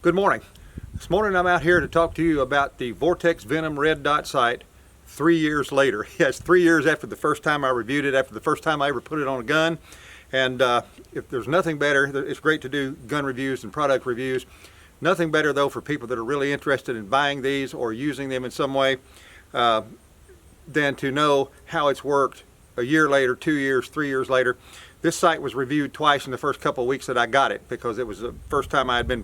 Good morning. This morning I'm out here to talk to you about the Vortex Venom red dot sight 3 years later. Yes, 3 years after the first time I reviewed it, after the first time I ever put it on a gun. And if there's nothing better, it's great to do gun reviews and product reviews. Nothing better though for people that are really interested in buying these or using them in some way than to know how it's worked a year later, 2 years, 3 years later. This sight was reviewed twice in the first couple of weeks that I got it, because it was the first time I had been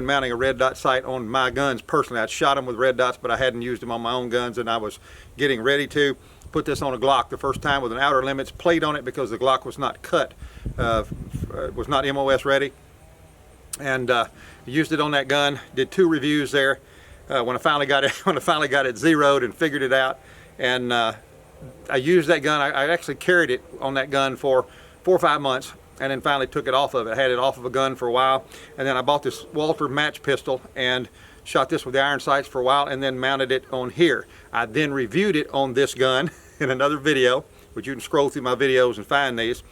mounting a red dot sight on my guns personally. I'd shot them with red dots, but I hadn't used them on my own guns, and I was getting ready to put this on a Glock the first time with an outer limits plate on it, because the Glock was not cut, was not MOS ready, and used it on that gun. Did 2 reviews there when I finally got it zeroed and figured it out, and I used that gun. I actually carried it on that gun for 4 or 5 months, and then finally took it off of it. I had it off of a gun for a while, and then I bought this Walther Match pistol and shot this with the iron sights for a while, and then mounted it on here. I then reviewed it on this gun in another video, which you can scroll through my videos and find these.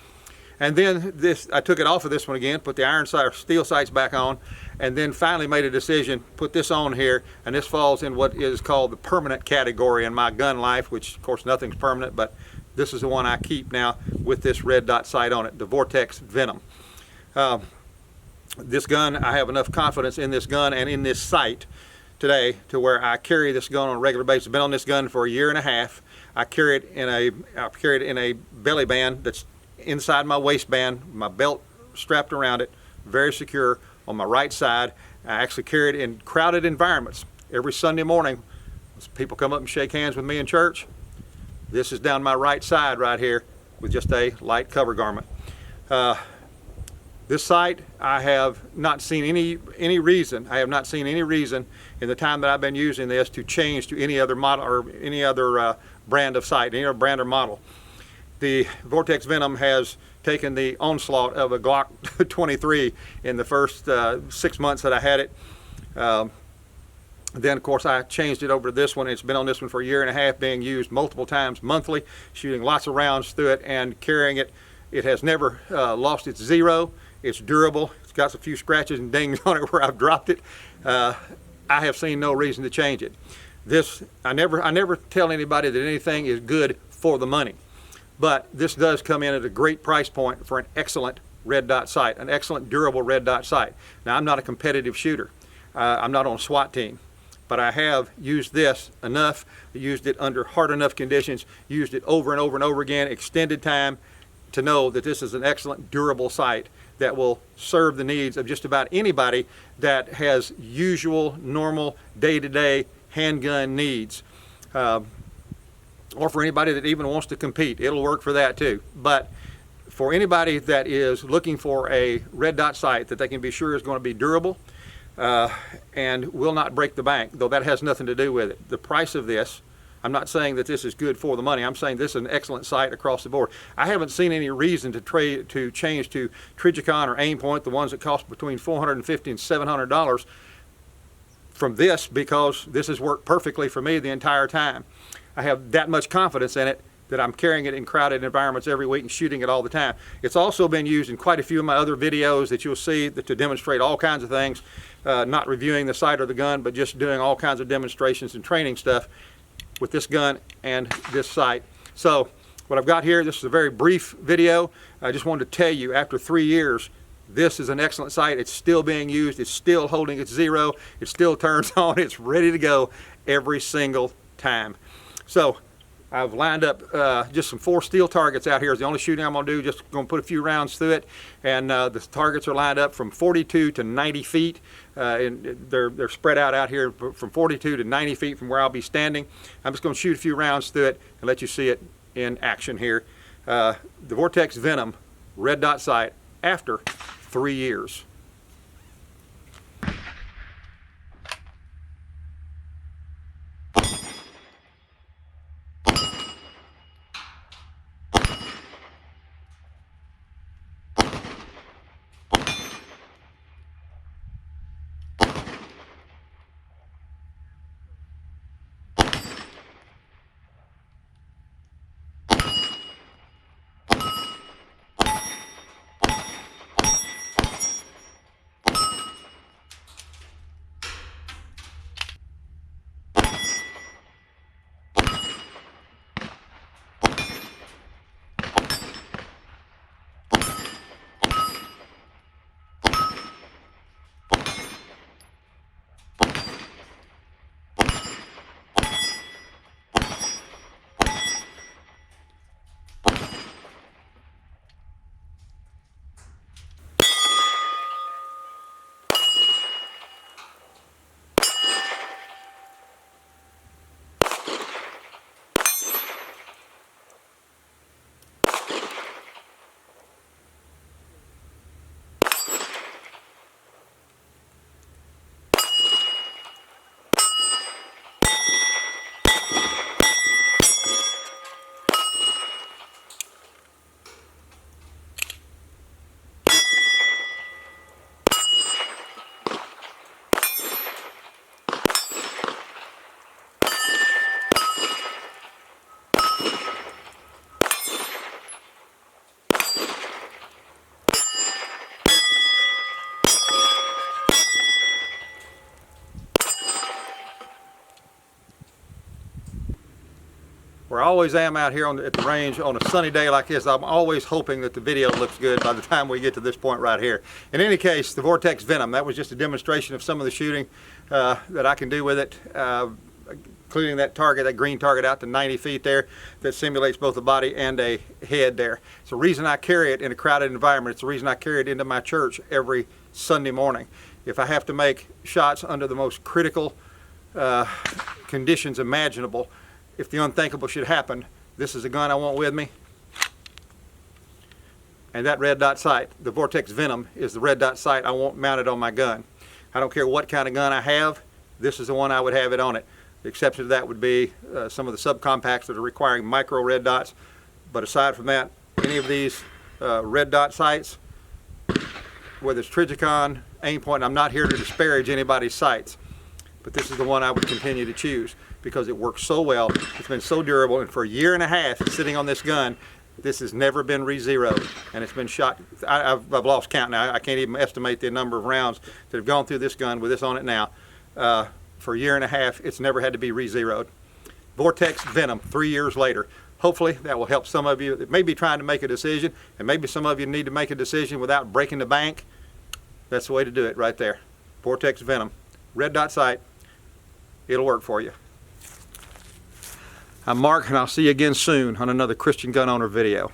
And then I took it off of this one again, put the iron sight or steel sights back on, and then finally made a decision, put this on here, and this falls in what is called the permanent category in my gun life, which of course nothing's permanent, but this is the one I keep now with this red dot sight on it, the Vortex Venom. This gun, I have enough confidence in this gun and in this sight today to where I carry this gun on a regular basis. I've been on this gun for a year and a half. I carry it in a belly band that's inside my waistband, my belt strapped around it, very secure on my right side. I actually carry it in crowded environments. Every Sunday morning, people come up and shake hands with me in church. This is down my right side right here with just a light cover garment. This sight, I have not seen any reason. I have not seen any reason in the time that I've been using this to change to any other model or any other brand of sight, any other brand or model. The Vortex Venom has taken the onslaught of a Glock 23 in the first 6 months that I had it. Then of course I changed it over to this one. It's been on this one for a year and a half, being used multiple times monthly, shooting lots of rounds through it and carrying it. It has never lost its zero. It's durable. It's got a few scratches and dings on it where I've dropped it. I have seen no reason to change it. This, I never tell anybody that anything is good for the money. But this does come in at a great price point for an excellent red dot sight, an excellent durable red dot sight. Now, I'm not a competitive shooter. I'm not on a SWAT team, but I have used this enough, used it under hard enough conditions, used it over and over and over again, extended time, to know that this is an excellent durable sight that will serve the needs of just about anybody that has usual, normal, day-to-day handgun needs. Or for anybody that even wants to compete, it'll work for that too. But for anybody that is looking for a red dot sight that they can be sure is going to be durable and will not break the bank, though that has nothing to do with it. The price of this, I'm not saying that this is good for the money. I'm saying this is an excellent sight across the board. I haven't seen any reason to change to Trijicon or Aimpoint, the ones that cost between $450 and $700 from this, because this has worked perfectly for me the entire time. I have that much confidence in it that I'm carrying it in crowded environments every week and shooting it all the time. It's also been used in quite a few of my other videos that you'll see to demonstrate all kinds of things, not reviewing the sight or the gun, but just doing all kinds of demonstrations and training stuff with this gun and this sight. So what I've got here, this is a very brief video. I just wanted to tell you, after 3 years, this is an excellent sight. It's still being used. It's still holding its zero. It still turns on. It's ready to go every single time. So I've lined up just some 4 steel targets out here. Is the only shooting I'm going to do. Just going to put a few rounds through it. And the targets are lined up from 42 to 90 feet. And they're spread out here from 42 to 90 feet from where I'll be standing. I'm just going to shoot a few rounds through it and let you see it in action here. The Vortex Venom red dot sight after 3 years. where I always am out here at the range on a sunny day like this. I'm always hoping that the video looks good by the time we get to this point right here. In any case, the Vortex Venom, that was just a demonstration of some of the shooting that I can do with it, including that target, that green target out to 90 feet there that simulates both a body and a head there. It's the reason I carry it in a crowded environment. It's the reason I carry it into my church every Sunday morning. If I have to make shots under the most critical conditions imaginable, if the unthinkable should happen, this is a gun I want with me. And that red dot sight, the Vortex Venom, is the red dot sight I want mounted on my gun. I don't care what kind of gun I have, this is the one I would have it on it. The exception to that would be some of the subcompacts that are requiring micro red dots. But aside from that, any of these red dot sights, whether it's Trijicon, Aimpoint, I'm not here to disparage anybody's sights, but this is the one I would continue to choose because it works so well. It's been so durable, and for a year and a half sitting on this gun, this has never been re-zeroed, and it's been shot. I've lost count now. I can't even estimate the number of rounds that have gone through this gun with this on it now. For a year and a half, it's never had to be re-zeroed. Vortex Venom, 3 years later. Hopefully that will help some of you that may be trying to make a decision, and maybe some of you need to make a decision without breaking the bank. That's the way to do it right there. Vortex Venom, red dot sight. It'll work for you. I'm Mark, and I'll see you again soon on another Christian Gun Owner video.